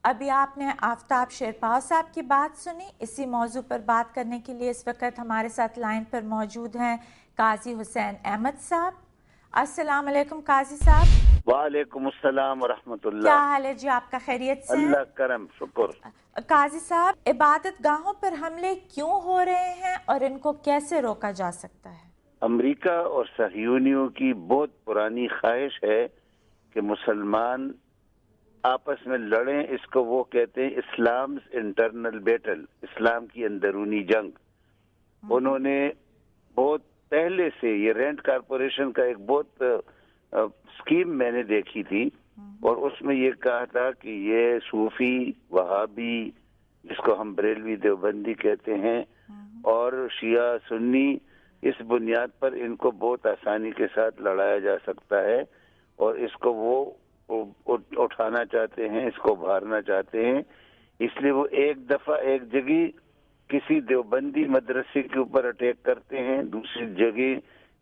ابھی آپ نے آفتاب شیرپاؤ صاحب کی بات سنی. اسی موضوع پر بات کرنے کے لیے اس وقت ہمارے ساتھ لائن پر موجود ہیں قاضی حسین احمد صاحب. السلام علیکم قاضی صاحب. وعلیکم السلام ورحمۃ اللہ. کیا حال ہے جی آپ کا؟ خیریت سے؟ اللہ کرم، شکر. قاضی صاحب، عبادت گاہوں پر حملے کیوں ہو رہے ہیں اور ان کو کیسے روکا جا سکتا ہے؟ امریکہ اور صہیونیوں کی بہت پرانی خواہش ہے کہ مسلمان آپس میں لڑیں. اس کو وہ کہتے ہیں اسلام انٹرنل بیٹل، اسلام کی اندرونی جنگ. انہوں نے بہت پہلے سے یہ رینٹ کارپوریشن کا ایک بہت اسکیم میں نے دیکھی تھی، اور اس میں یہ کہا تھا کہ یہ صوفی، وہابی جس کو ہم بریلوی دیوبندی کہتے ہیں، اور شیعہ سنی، اس بنیاد پر ان کو بہت آسانی کے ساتھ لڑایا جا سکتا ہے، اور اس کو وہ اٹھانا چاہتے ہیں، اس کو ابھارنا چاہتے ہیں. اس لیے وہ ایک دفعہ ایک جگہ کسی دیوبندی مدرسے کے اوپر اٹیک کرتے ہیں، دوسری جگہ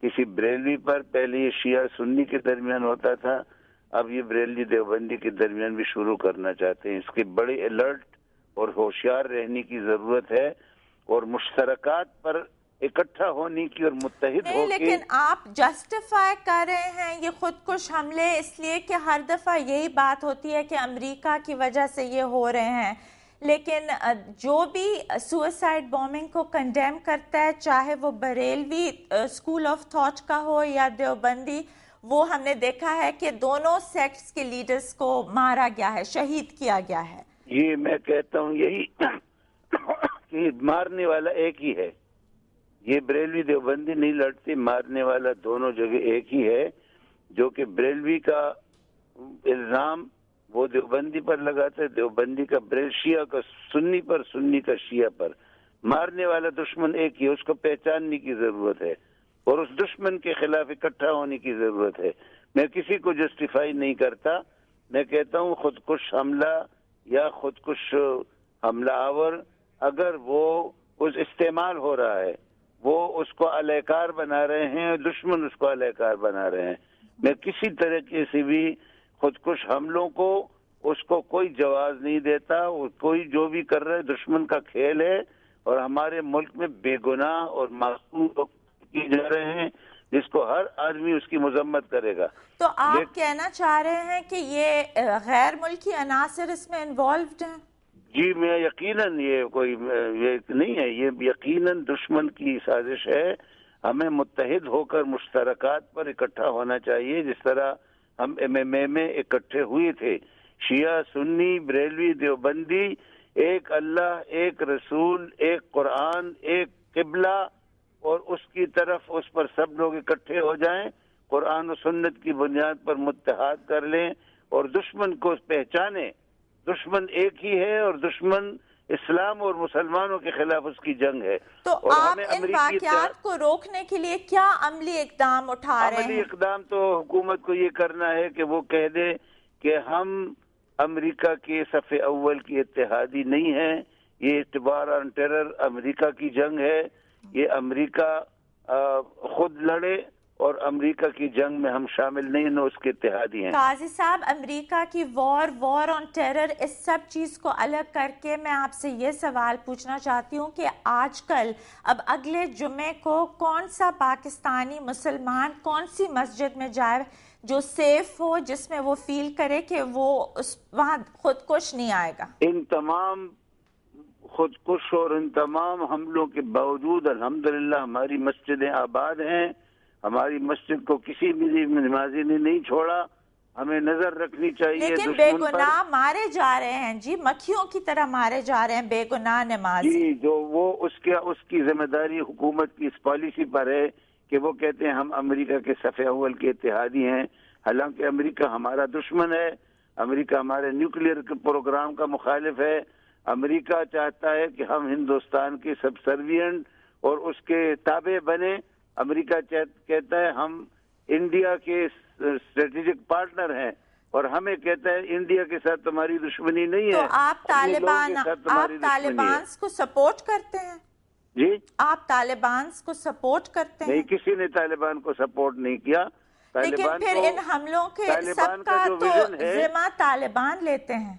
کسی بریلوی پر. پہلے یہ شیعہ سنی کے درمیان ہوتا تھا، اب یہ بریلوی دیوبندی کے درمیان بھی شروع کرنا چاہتے ہیں. اس کے بڑے الرٹ اور ہوشیار رہنے کی ضرورت ہے، اور مشترکات پر اکٹھا ہونے کی اور متحد ہو کے. لیکن آپ جسٹیفائی کر رہے ہیں یہ خود کش حملے اس لیے کہ ہر دفعہ یہی بات ہوتی ہے کہ امریکہ کی وجہ سے یہ ہو رہے ہیں، لیکن جو بھی سوئسائڈ بومنگ کو کنڈیم کرتا ہے، چاہے وہ بریلوی اسکول آف تھاٹ کا ہو یا دیوبندی، وہ ہم نے دیکھا ہے کہ دونوں سیکٹس کے لیڈرز کو مارا گیا ہے، شہید کیا گیا ہے. یہ میں کہتا ہوں یہی کہ مارنے والا ایک ہی ہے. یہ بریلوی دیوبندی نہیں لڑتے، مارنے والا دونوں جگہ ایک ہی ہے. جو کہ بریلوی کا الزام وہ دیوبندی پر لگاتا ہے، دیوبندی کا شیعہ کا سنی پر، سنی کا شیعہ پر. مارنے والا دشمن ایک ہی ہے، اس کو پہچاننے کی ضرورت ہے، اور اس دشمن کے خلاف اکٹھا ہونے کی ضرورت ہے. میں کسی کو جسٹیفائی نہیں کرتا، میں کہتا ہوں خودکش حملہ یا خودکش حملہ آور اگر وہ اس استعمال ہو رہا ہے، وہ اس کو اہلکار بنا رہے ہیں، دشمن اس کو اہلکار بنا رہے ہیں. میں کسی طریقے سے بھی خودکش حملوں کو اس کو کوئی جواز نہیں دیتا. کوئی جو بھی کر رہا ہے دشمن کا کھیل ہے، اور ہمارے ملک میں بے گناہ اور معصوم لوگ کیے جا رہے ہیں جس کو ہر آدمی اس کی مذمت کرے گا. تو آپ کہنا چاہ رہے ہیں کہ یہ غیر ملکی عناصر اس میں انوالوڈ ہیں؟ جی، میں یقیناً یہ کوئی یہ نہیں ہے، یہ یقیناً دشمن کی سازش ہے. ہمیں متحد ہو کر مشترکات پر اکٹھا ہونا چاہیے، جس طرح ہم MMA میں اکٹھے ہوئے تھے. شیعہ سنی بریلوی دیوبندی، ایک اللہ، ایک رسول، ایک قرآن، ایک قبلہ، اور اس کی طرف اس پر سب لوگ اکٹھے ہو جائیں، قرآن و سنت کی بنیاد پر متحد کر لیں، اور دشمن کو پہچانیں. دشمن ایک ہی ہے، اور دشمن اسلام اور مسلمانوں کے خلاف اس کی جنگ ہے. تو آپ ان واقعات کو روکنے کے لیے کیا عملی اقدام اٹھا رہے ہیں؟ عملی اقدام تو حکومت کو یہ کرنا ہے کہ وہ کہہ دے کہ ہم امریکہ کے صف اول کی اتحادی نہیں ہیں. یہ اعتبار آن ٹیرر امریکہ کی جنگ ہے. یہ امریکہ خود لڑے، اور امریکہ کی جنگ میں ہم شامل نہیں، نہ اس کے اتحادی ہیں. قاضی صاحب، امریکہ کی وار آن ٹیرر، اس سب چیز کو الگ کر کے میں آپ سے یہ سوال پوچھنا چاہتی ہوں کہ آج کل اب اگلے جمعے کو کون سا پاکستانی مسلمان کون سی مسجد میں جائے جو سیف ہو، جس میں وہ فیل کرے کہ وہ وہاں خودکش نہیں آئے گا؟ ان تمام خودکش اور ان تمام حملوں کے باوجود الحمدللہ ہماری مسجدیں آباد ہیں. ہماری مسجد کو کسی بھی نمازی نے نہیں چھوڑا. ہمیں نظر رکھنی چاہیے لیکن بے گناہ مارے جا رہے ہیں جی، مکھیوں کی طرح مارے جا رہے ہیں بے گناہ نمازی. جی، جو وہ اس کی ذمہ داری حکومت کی اس پالیسی پر ہے کہ وہ کہتے ہیں ہم امریکہ کے صف اول کے اتحادی ہیں، حالانکہ امریکہ ہمارا دشمن ہے. امریکہ ہمارے نیوکلیئر کے پروگرام کا مخالف ہے. امریکہ چاہتا ہے کہ ہم ہندوستان کے سبسروینٹ اور اس کے تابع بنے. امریکہ کہتا ہے ہم انڈیا کے اسٹریٹجک پارٹنر ہیں، اور ہمیں کہتا ہے انڈیا کے ساتھ تمہاری دشمنی نہیں ہے. تو آپ طالبان کو سپورٹ کرتے ہیں؟ جی، آپ طالبان کو سپورٹ کرتے ہیں؟ نہیں، کسی نے طالبان کو سپورٹ نہیں کیا. لیکن پھر ان حملوں کے سب کا تو ذمہ طالبان لیتے ہیں.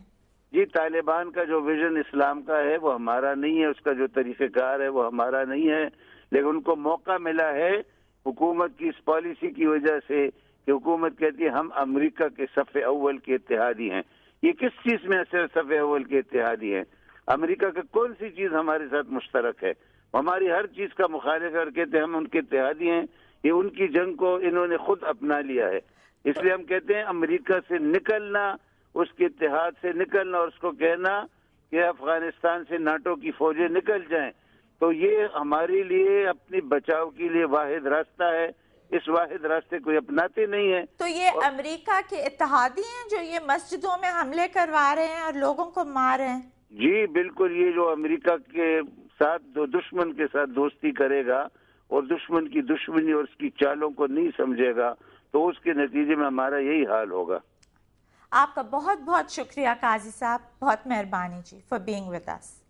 جی طالبان کا جو ویژن اسلام کا ہے وہ ہمارا نہیں ہے، اس کا جو طریقہ کار ہے وہ ہمارا نہیں ہے، لیکن ان کو موقع ملا ہے حکومت کی اس پالیسی کی وجہ سے کہ حکومت کہتی ہے ہم امریکہ کے صف اول کے اتحادی ہیں۔ یہ کس چیز میں صف اول کے اتحادی ہیں؟ امریکہ کا کون سی چیز ہمارے ساتھ مشترک ہے؟ ہماری ہر چیز کا مخالف کر کہتے ہیں ہم ان کے اتحادی ہیں۔ یہ ان کی جنگ کو انہوں نے خود اپنا لیا ہے، اس لیے ہم کہتے ہیں امریکہ سے نکلنا، اس کے اتحاد سے نکلنا اور اس کو کہنا کہ افغانستان سے ناٹو کی فوجیں نکل جائیں، تو یہ ہمارے لیے اپنی بچاؤ کے لیے واحد راستہ ہے۔ اس واحد راستے کو اپناتے نہیں ہیں۔ تو یہ امریکہ کے اتحادی ہیں جو یہ مسجدوں میں حملے کروا رہے ہیں اور لوگوں کو مار رہے ہیں؟ جی بالکل، یہ جو امریکہ کے ساتھ جو دشمن کے ساتھ دوستی کرے گا اور دشمن کی دشمنی اور اس کی چالوں کو نہیں سمجھے گا تو اس کے نتیجے میں ہمارا یہی حال ہوگا۔ آپ کا بہت بہت شکریہ قاضی صاحب، بہت مہربانی جی فار بینگ ود اس۔